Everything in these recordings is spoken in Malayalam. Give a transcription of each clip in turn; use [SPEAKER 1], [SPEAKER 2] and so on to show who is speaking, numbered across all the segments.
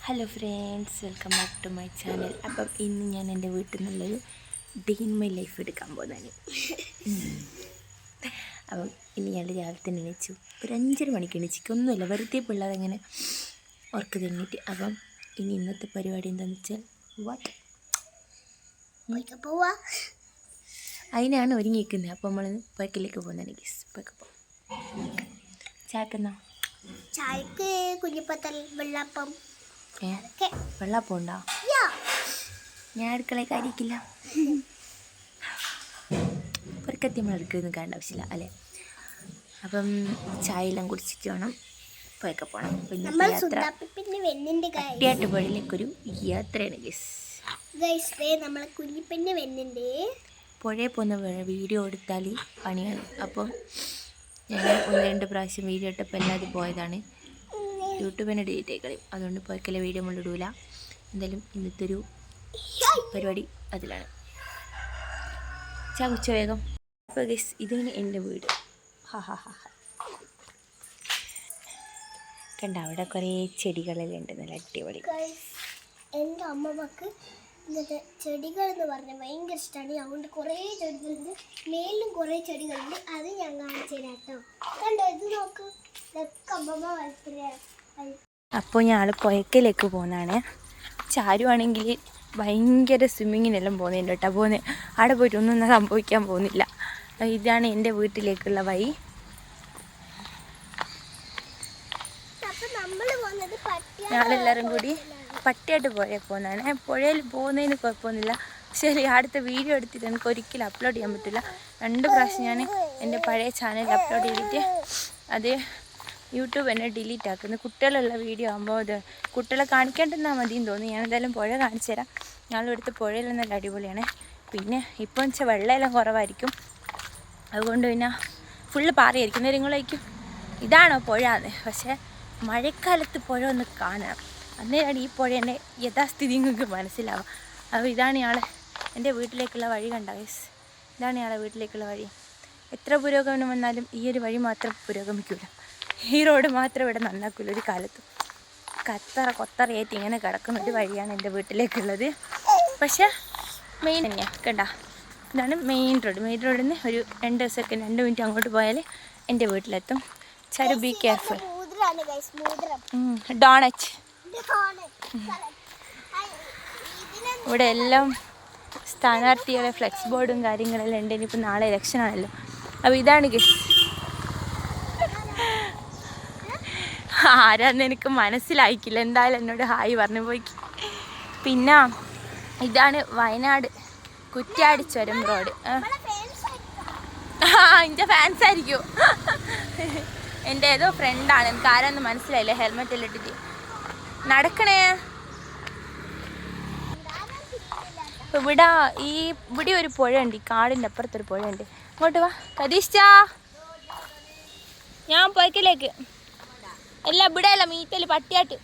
[SPEAKER 1] Hello friends, welcome back to my channel. അപ്പം ഇന്ന് ഞാൻ എൻ്റെ വീട്ടിൽ നിന്നുള്ളൊരു ഡേ ഇൻ മൈ ലൈഫ് എടുക്കാൻ പോകുന്നതാണ്. അപ്പം ഇന്ന് ഞാൻ രാവിലെ തന്നെ എണീച്ചു. ഒരു 5:30 മണിക്ക് എണീച്ചിക്കൊന്നുമില്ല, വെറുതെ പിള്ളേർ അങ്ങനെ ഉറക്ക് തന്നിട്ട്. അപ്പം ഇനി ഇന്നത്തെ പരിപാടി എന്താണെന്ന് വെച്ചാൽ പോവാ അതിനാണ് ഒരുങ്ങിയിരിക്കുന്നത്. അപ്പം നമ്മൾ പുഴക്കിലേക്ക് പോകുന്നതാണ്. ഗീസ് പുഴക്ക് പോകാം. ചായക്കെന്നാ?
[SPEAKER 2] ചായക്ക് കുഞ്ഞിപ്പത്തൽ വെള്ളപ്പം.
[SPEAKER 1] വെള്ളപ്പം ഉണ്ടോ? ഞാൻ അടുക്കളയിൽ കാര്യമില്ല. പുറക്കത്തി നമ്മൾ അടുക്കളയൊന്നും കാണേണ്ട ആവശ്യമില്ല അല്ലേ. അപ്പം ചായ എല്ലാം കുടിച്ചിട്ട് വേണം പുഴക്കെ പോകണം. പിന്നെ യാത്ര പുഴയിലേക്കൊരു യാത്രയാണ് ഗൈസ്.
[SPEAKER 2] നമ്മളെ കുഞ്ഞിപ്പെണ്ണ് വെന്നുണ്ട്.
[SPEAKER 1] പുഴയിൽ പോകുന്ന വീഡിയോ എടുത്താൽ പണിയാണ്. അപ്പം ഞാൻ 1-2 പ്രാവശ്യം വീഡിയോ ഇട്ടപ്പോൾ എല്ലാവരും പോയതാണ്. യൂട്യൂബിനെ ഡിലീറ്റ് ആയി കളയും. അതുകൊണ്ട് പുഴക്കലെ വീഡിയോ നമ്മൾ ഇടൂല. എന്തായാലും ഇന്നത്തെ ഒരു പരിപാടി അതിലാണ്. ഉച്ച വേഗം. അപ്പോൾ ഗൈസ്, ഇതാണ് എൻ്റെ വീട്. കണ്ട, അവിടെ കുറേ ചെടികളെല്ലാം ഉണ്ട്, നല്ല അടിപൊളി.
[SPEAKER 2] എൻ്റെ അമ്മമ്മക്ക് ചെടികൾ എന്ന് പറഞ്ഞാൽ ഭയങ്കര ഇഷ്ടമാണ്. അതുകൊണ്ട് കുറേ ചെടികളുണ്ട്, മേലിലും കുറേ ചെടികളുണ്ട്. അത് ഞാൻ കാണിച്ചു തരാം കേട്ടോ. കണ്ടോ, ഇത് നോക്കൂ, ഇതൊക്കെ അമ്മമ്മ വളർത്തുക.
[SPEAKER 1] അപ്പോൾ ഞാൻ പുഴക്കലേക്ക് പോകുന്നതാണ്. ചാരുവാണെങ്കിൽ ഭയങ്കര സ്വിമ്മിങ്ങിനെല്ലാം പോകുന്നുണ്ട് കേട്ടോ. പോകുന്നത് അവിടെ പോയിട്ട് ഒന്നും സംഭവിക്കാൻ പോകുന്നില്ല. ഇതാണ് എൻ്റെ വീട്ടിലേക്കുള്ള വഴി. ഞങ്ങളെല്ലാവരും കൂടി പട്ടിയായിട്ട് പുഴയിൽ പോകുന്നതാണ്. പുഴയിൽ പോകുന്നതിന് കുഴപ്പമൊന്നുമില്ല, പക്ഷേ അടുത്ത വീഡിയോ എടുത്തിട്ട് എനിക്ക് ഒരിക്കലും അപ്ലോഡ് ചെയ്യാൻ പറ്റില്ല. 2 പ്രാവശ്യം ഞാൻ എൻ്റെ പഴയ ചാനൽ അപ്ലോഡ് ചെയ്തിട്ട് അത് യൂട്യൂബ് എന്നെ ഡിലീറ്റ് ആക്കുന്നത്. കുട്ടികളുള്ള വീഡിയോ ആകുമ്പോൾ അത് കുട്ടികളെ കാണിക്കേണ്ടെന്നാൽ മതിയെന്ന് തോന്നി. ഞാൻ എന്തായാലും പുഴ കാണിച്ചു തരാം. ഞങ്ങളിവിടുത്തെ പുഴയെല്ലാം നല്ല അടിപൊളിയാണ്. പിന്നെ ഇപ്പോൾ വെച്ചാൽ വെള്ളമെല്ലാം കുറവായിരിക്കും, അതുകൊണ്ട് പിന്നെ ഫുള്ള് പാറയായിരിക്കും. നിങ്ങളായിരിക്കും ഇതാണോ പുഴ എന്ന്. പക്ഷേ മഴക്കാലത്ത് പുഴ ഒന്ന് കാണണം, അന്നേരമാണ് ഈ പുഴേൻ്റെ യഥാസ്ഥിതി നിങ്ങൾക്ക് മനസ്സിലാവുക. അപ്പോൾ ഇതാണ് എൻ്റെ വീട്ടിലേക്കുള്ള വഴി. കണ്ട ഗൈസ്, ഇതാണ് ഞങ്ങളെ വീട്ടിലേക്കുള്ള വഴി. എത്ര പുരോഗമനം വന്നാലും ഈ ഒരു വഴി മാത്രം പുരോഗമിക്കില്ല. ഈ റോഡ് മാത്രം ഇവിടെ നന്നാക്കില്ല ഒരു കാലത്തും. കൊത്തറയായിട്ട് ഇങ്ങനെ കിടക്കുന്ന ഒരു വഴിയാണ് എൻ്റെ വീട്ടിലേക്കുള്ളത്. പക്ഷേ മെയിൻ തന്നെയാണ്. കണ്ട, ഇതാണ് മെയിൻ റോഡ്. മെയിൻ റോഡിൽ നിന്ന് ഒരു 2 മിനിറ്റ് അങ്ങോട്ട് പോയാൽ എൻ്റെ വീട്ടിലെത്തും. ചരു ബി കെയർഫുൾ. ഡോണറ്റ്. ഇവിടെ എല്ലാം സ്ഥാനാർത്ഥികളെ ഫ്ലെക്സ് ബോർഡും കാര്യങ്ങളെല്ലാം ഉണ്ട്. ഇനിയിപ്പോൾ നാളെ ഇലക്ഷനാണല്ലോ. അപ്പോൾ ഇതാണ് ഗൈസ്. ആരാന്ന് എനിക്ക് മനസ്സിലായിക്കില്ല, എന്തായാലും എന്നോട് ഹായ് പറഞ്ഞു പോയി. പിന്നെ ഇതാണ് വയനാട് കുറ്റ്യാടി ചുരം റോഡ്. എൻ്റെ ഫാൻസ് ആയിരിക്കും. എൻ്റെ ഏതോ ഫ്രണ്ടാണ്, എനിക്ക് ആരാന്ന് മനസ്സിലായില്ല. ഹെൽമെറ്റ് എല്ലാം ഇട്ടിട്ട് നടക്കണേ. ഇവിടെ ഒരു പുഴയുണ്ട്, ഈ കാടിൻ്റെ അപ്പുറത്തൊരു പുഴയുണ്ട്. ഇങ്ങോട്ട് വാ കതീഷ്ചാ, ഞാൻ പുഴക്കിലേക്ക്. എല്ലാം ഇവിടെ അല്ല, മീറ്റല് പട്ടിയാട്ട്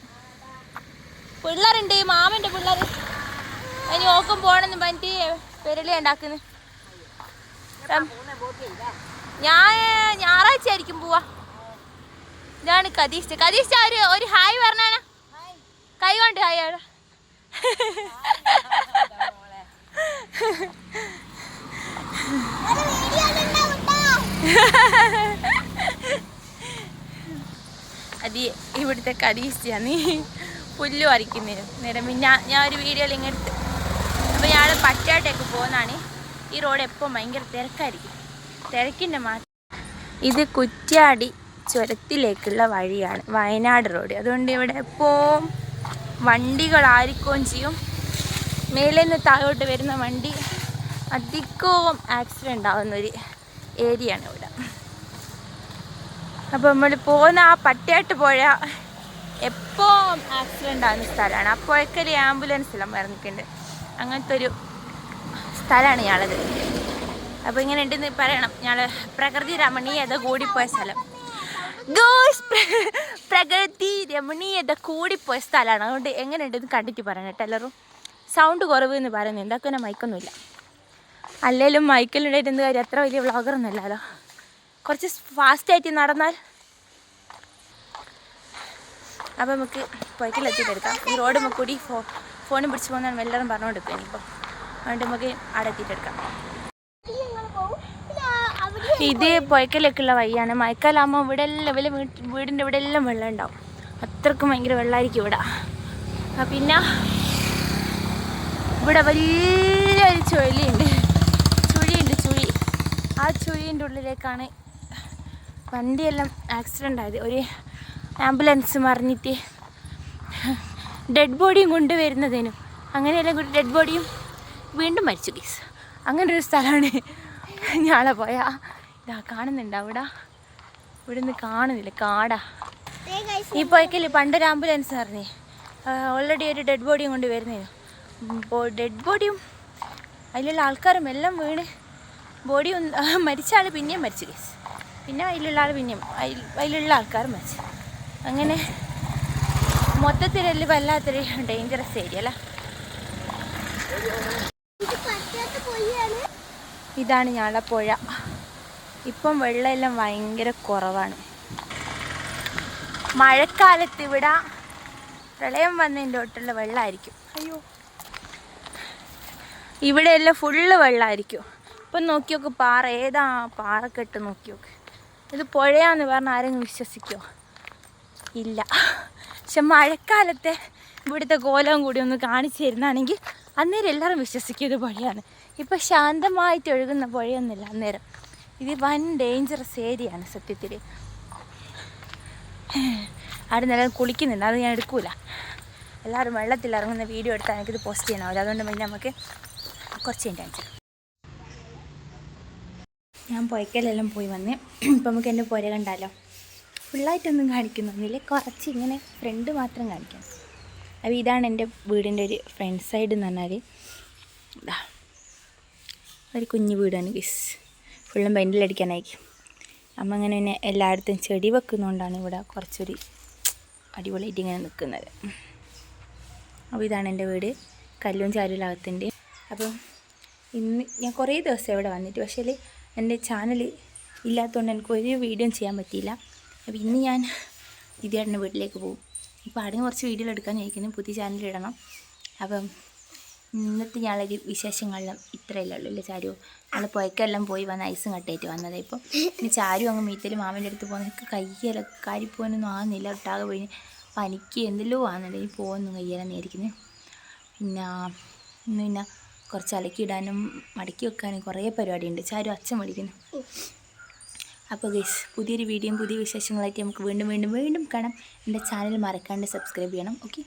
[SPEAKER 1] പിള്ളേരുണ്ട്, മാമൻ്റെ പിള്ളേർ. അതിന് ഓക്കം പോകണമെന്ന് പറഞ്ഞിട്ട് പെരളി ഉണ്ടാക്കുന്നു. ഞാൻ ഞായറാഴ്ച ആയിരിക്കും പോവാ. ഇതാണ് കതീഷ്. കതീഷ് ഒരു ഹായ് പറഞ്ഞാണ്, കൈ കൊണ്ട് ഹായ് അവിടെ. അത് ഇവിടുത്തെ കതീശാണ് പുല്ല് പറിക്കുന്നതിന് നേരം. പിന്നെ ഞാൻ ഒരു വീഡിയോയിൽ ഇങ്ങനെ എടുത്ത്. അപ്പോൾ ഞാൻ പറ്റാട്ടേക്ക് പോകുന്നതാണ്. ഈ റോഡ് എപ്പോൾ ഭയങ്കര തിരക്കായിരിക്കും, തിരക്കിൻ്റെ മാറ്റം. ഇത് കുറ്റ്യാടി ചുരത്തിലേക്കുള്ള വഴിയാണ്, വയനാട് റോഡ്. അതുകൊണ്ട് ഇവിടെ എപ്പോഴും വണ്ടികളായിരിക്കുകയും ചെയ്യും. മേലെ നിന്ന് താഴോട്ട് വരുന്ന വണ്ടി അധികവും ആക്സിഡൻ്റ് ആവുന്നൊരു ഏരിയയാണ് ഇവിടെ. അപ്പോൾ നമ്മൾ പോകുന്ന ആ പട്ടിയാട്ട് പുഴ എപ്പോൾ ആക്സിഡൻ്റ് ആകുന്ന സ്ഥലമാണ്. ആ പുഴക്കൽ ആംബുലൻസ് എല്ലാം ഇറങ്ങിയിട്ടുണ്ട്. അങ്ങനത്തെ ഒരു സ്ഥലമാണ് ഞങ്ങളത്. അപ്പോൾ ഇങ്ങനെ ഉണ്ടെന്ന് പറയണം. ഞങ്ങൾ പ്രകൃതി രമണീയത കൂടിപ്പോയ സ്ഥലം. പ്രകൃതി രമണീയത കൂടിപ്പോയ സ്ഥലമാണ്. അതുകൊണ്ട് എങ്ങനെ ഉണ്ടെന്ന് കണ്ടിട്ട് പറയണം കേട്ടോ എല്ലാവരും. സൗണ്ട് കുറവ് എന്ന് പറയുന്നത് എന്താക്കുന്ന മൈക്കൊന്നുമില്ല. അല്ലെങ്കിലും മൈക്കിലുണ്ടായിട്ട് എന്ത് കാര്യം, അത്ര വലിയ വ്ളോഗറൊന്നും അല്ലല്ലോ. കുറച്ച് ഫാസ്റ്റായിട്ട് നടന്നാൽ അപ്പോൾ നമുക്ക് പുഴയ്ക്കിലെത്തിയിട്ടെടുക്കാം. ഈ റോഡ് നമുക്ക് കൂടി ഫോണും പിടിച്ച് പോകുന്നതാണ് എല്ലാവരും പറഞ്ഞുകൊടുക്കുക. ഇനിയിപ്പം അതുകൊണ്ട് നമുക്ക് അവിടെ എത്തിയിട്ടെടുക്കാം. ഇത് പുഴയ്ക്കലേക്കുള്ള വഴിയാണ്. മഴക്കാലാകുമ്പോൾ ഇവിടെ എല്ലാം വീടിൻ്റെ ഇവിടെ എല്ലാം വെള്ളം ഉണ്ടാവും. അത്രക്കും ഭയങ്കര വെള്ളമായിരിക്കും ഇവിടെ. പിന്നെ ഇവിടെ വലിയൊരു ചുഴിയുണ്ട്. ചുഴി. ആ ചുഴീൻ്റെ ഉള്ളിലേക്കാണ് വണ്ടിയെല്ലാം ആക്സിഡൻ്റ് ആയത്. ഒരു ആംബുലൻസ് മറിഞ്ഞിട്ട് ഡെഡ് ബോഡിയും കൊണ്ടുവരുന്നതിനും അങ്ങനെയെല്ലാം കൂടി ഡെഡ് ബോഡിയും വീണ്ടും മരിച്ചു ഗീസ്. അങ്ങനെ ഒരു സ്ഥലമാണ് ഞാളെ പോയാ. ഇതാ കാണുന്നുണ്ട് അവിടെ. ഇവിടെ നിന്ന് കാണുന്നില്ല, കാടാ. ഈ പോയക്കല്ലേ പണ്ടൊരു ആംബുലൻസ് പറഞ്ഞേ ഓൾറെഡി ഒരു ഡെഡ് ബോഡിയും കൊണ്ട് വരുന്നതിനും ഡെഡ് ബോഡിയും അതിലുള്ള ആൾക്കാരും എല്ലാം വീണ് ബോഡി മരിച്ച ആൾ പിന്നെയും മരിച്ചു ഗീസ്. പിന്നെ അതിലുള്ള ആൾ പിന്നെയും അതിലുള്ള ആൾക്കാരും മരിച്ചു. അങ്ങനെ മൊത്തത്തിലല്ലേ വല്ലാത്തൊരു ഡേഞ്ചറസ് ഏരിയ അല്ല. ഇതാണ് ഞങ്ങളുടെ പുഴ. ഇപ്പം വെള്ളമെല്ലാം ഭയങ്കര കുറവാണ്. മഴക്കാലത്ത് ഇവിടെ പ്രളയം വന്നതിൻ്റെ തൊട്ടുള്ള വെള്ളമായിരിക്കും. അയ്യോ, ഇവിടെയെല്ലാം ഫുള്ള് വെള്ളമായിരിക്കും. ഇപ്പം നോക്കി നോക്ക്, ഏതാ പാറക്കെട്ട് നോക്കി നോക്ക്. ഇത് പുഴയാന്ന് പറഞ്ഞാൽ ആരെങ്കിലും വിശ്വസിക്കുമോ? ഇല്ല. പക്ഷെ മഴക്കാലത്തെ ഇവിടുത്തെ കോലവും കൂടി ഒന്ന് കാണിച്ചു തരുന്നതാണെങ്കിൽ അന്നേരം എല്ലാവരും വിശ്വസിക്കും ഇത് പുഴയാണ്. ഇപ്പം ശാന്തമായിട്ട് ഒഴുകുന്ന പുഴയൊന്നുമില്ല അന്നേരം. ഇത് വൻ ഡേഞ്ചറസ് ഏരിയയാണ് സത്യത്തിൽ. അവിടെ നിലം കുളിക്കുന്നുണ്ട്, അത് ഞാൻ എടുക്കൂല. എല്ലാവരും വെള്ളത്തിൽ ഇറങ്ങുന്ന വീഡിയോ എടുത്താൽ എനിക്കിത് പോസ്റ്റ് ചെയ്യണമല്ലോ. അതുകൊണ്ട് പിന്നെ നമുക്ക് കുറച്ച് കാണിച്ചു. ഞാൻ പുഴയ്ക്കലെല്ലാം പോയി വന്ന് ഇപ്പം നമുക്ക് എൻ്റെ പുര കണ്ടാലോ. ഫുള്ളായിട്ടൊന്നും കാണിക്കുന്നൊന്നുമില്ല, കുറച്ച് ഇങ്ങനെ ഫ്രണ്ട് മാത്രം കാണിക്കണം. അപ്പോൾ ഇതാണ് എൻ്റെ വീടിൻ്റെ ഒരു ഫ്രണ്ട് സൈഡ് എന്ന് പറഞ്ഞാൽ. ഇതാ ഒരു കുഞ്ഞു വീടാണ് ഗീസ്. ഫുള്ളും പെയിൻ്റിലടിക്കാനായിരിക്കും. അമ്മ അങ്ങനെ തന്നെ എല്ലായിടത്തും ചെടി വെക്കുന്നതുകൊണ്ടാണ് ഇവിടെ കുറച്ചൊരു അടിപൊളിയായിട്ട് ഇങ്ങനെ നിൽക്കുന്നത്. അപ്പോൾ ഇതാണ് എൻ്റെ വീട്, കല്ലും ചാരലകത്തുണ്ട്. അപ്പം ഇന്ന് ഞാൻ കുറേ ദിവസം ഇവിടെ വന്നിട്ട്, പക്ഷേ എൻ്റെ ചാനൽ ഇല്ലാത്തതുകൊണ്ട് എനിക്ക് ഒരു വീഡിയോ ചെയ്യാൻ പറ്റിയില്ല. അപ്പോൾ ഇന്ന് ഞാൻ ഇതിയേട്ടൻ്റെ വീട്ടിലേക്ക് പോകും. ഇപ്പോൾ അവിടെ കുറച്ച് വീഡിയോ എടുക്കാൻ ചോദിക്കുന്നു, പുതിയ ചാനലിടണം. അപ്പം ഇന്നത്തെ ഞാനൊരു വിശേഷങ്ങളെല്ലാം ഇത്രയല്ലേ ഉള്ളൂ. ഇല്ല ചാരു നമ്മൾ പുഴയ്ക്കെല്ലാം പോയി വന്ന് ഐസും കട്ടായിട്ട് വന്നത്. ഇപ്പോൾ ഇനി ചാരു അങ്ങ് മീറ്റൽ മാമൻ്റെ അടുത്ത് പോകുന്നതൊക്കെ കയ്യെല്ലാം കാരിപ്പോകാനൊന്നും ആകുന്നില്ല. ഒട്ടാകെ പോയി പനിക്ക് എന്തെല്ലോ ആകുന്നുണ്ട്. ഇനി പോകുന്നു കയ്യെല്ലാം നേരിക്കുന്നത്. പിന്നെ കുറച്ച് അലക്കിയിടാനും മടക്കി വെക്കാനും കുറേ പരിപാടിയുണ്ട്. ചാരു അച്ഛൻ പഠിക്കുന്നു. അപ്പോൾ ഗൈസ്, പുതിയൊരു വീഡിയോയും പുതിയ വിശേഷങ്ങളായിട്ട് നമുക്ക് വീണ്ടും കാണാം. എൻ്റെ ചാനൽ മറക്കാണ്ട് സബ്സ്ക്രൈബ് ചെയ്യണം. ഓക്കെ.